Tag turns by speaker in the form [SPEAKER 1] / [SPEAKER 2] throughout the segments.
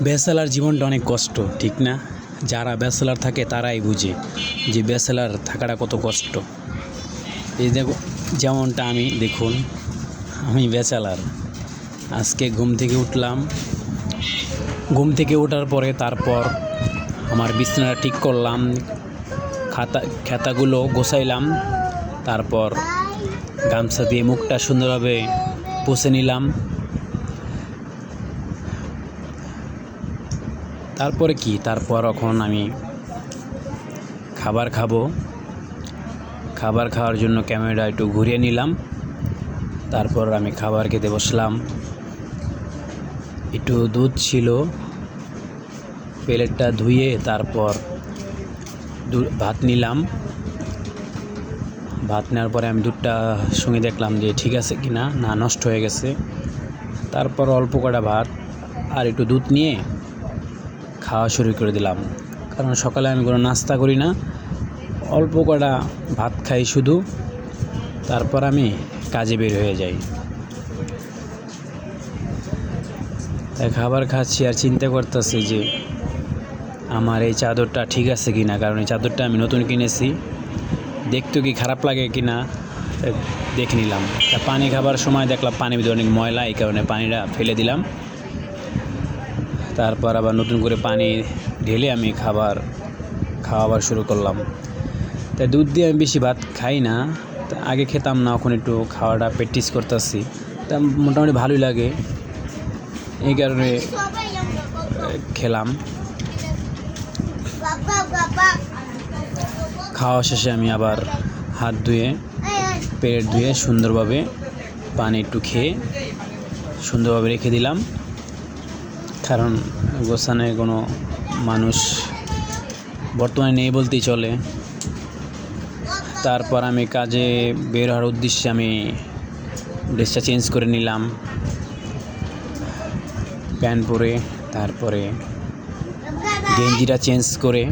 [SPEAKER 1] Bachelor জীবনটা অনেক কষ্ট, ঠিক না? যারা ব্যাচেলার থাকে তারাই বুঝে যে ব্যাচেলার থাকাটা কত কষ্ট। এই দেখো, যেমনটা আমি, দেখুন, আমি ব্যাচেলার। আজকে ঘুম থেকে উঠলাম, ঘুম থেকে ওঠার পরে তারপর আমার বিছানাটা ঠিক করলাম, খাতাগুলো গোছাইলাম, তারপর গামছা দিয়ে মুখটা সুন্দরভাবে পুছে নিলাম। তারপরে কি, তারপর এখন আমি খাবার খাবো। খাবার খাওয়ার জন্য ক্যামেরা একটু ঘুরিয়ে নিলাম, তারপর আমি খাবার খেতে বসলাম। একটু দুধ ছিল, প্লেটটা ধুয়ে তারপর ভাত নিলাম। ভাত নেওয়ার পরে আমি দুধটা সঙ্গে দেখলাম যে ঠিক আছে কি না, না নষ্ট হয়ে গেছে। তারপর অল্প কটা ভাত আর একটু দুধ নিয়ে খাওয়া শুরু করে দিলাম, কারণ সকালে আমি কোনো নাস্তা করি না, অল্প কটা ভাত খাই শুধু, তারপর আমি কাজে বের হয়ে যাই। তাই খাবার খাচ্ছি আর চিন্তা করতেছি যে আমার এই চাদরটা ঠিক আছে কি না, কারণ এই চাদরটা আমি নতুন কিনেছি, দেখতে কি খারাপ লাগে কি না দেখে নিলাম। তা পানি খাবার সময় দেখলাম পানির ভিতরে অনেক ময়লা, এই কারণে পানিটা ফেলে দিলাম। তারপর আবার নতুন করে পানি ঢেলে আমি খাওয়াবার শুরু করলাম। তাই দুধ দিয়ে আমি বেশি ভাত খাই না, আগে খেতাম না, এখন একটু খাওয়াটা প্র্যাকটিস করতেছি, তা মোটামুটি ভালোই লাগে, এই কারণে খেলাম। খাওয়া শেষে আমি আবার হাত ধুয়ে, পেট ধুয়ে সুন্দরভাবে পানি একটু খেয়ে সুন্দরভাবে রেখে দিলাম, কারণ গোছানো কোনো মানুষ বর্তমানে নেই বলতেই চলে। তারপর আমি কাজে বের হওয়ার উদ্দেশ্যে আমি ড্রেসটা চেঞ্জ করে নিলাম, প্যান্ট পরে, তারপরে গেঞ্জিটা চেঞ্জ করে,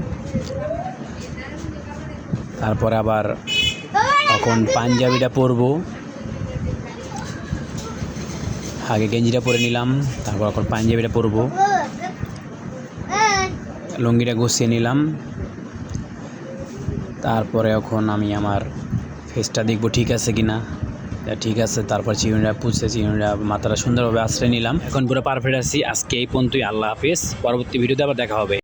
[SPEAKER 1] তারপর আবার এখন পাঞ্জাবিটা পরবো। আগে গেঞ্জিটা পরে নিলাম, তারপর এখন পাঞ্জাবিটা পরবো, লুঙ্গিটা গুছিয়ে নিলাম। তারপরে এখন আমি আমার ফেসটা দেখবো ঠিক আছে কি না, ঠিক আছে। তারপর চিরুনিটা পুষে, চিরুনিটা মাথাটা সুন্দরভাবে আশ্রয় নিলাম। এখন পুরো পারফেক্ট আছি। আজকে এই পর্যন্তই, আল্লাহ হাফেজ। পরবর্তী ভিডিওতে আবার দেখা হবে।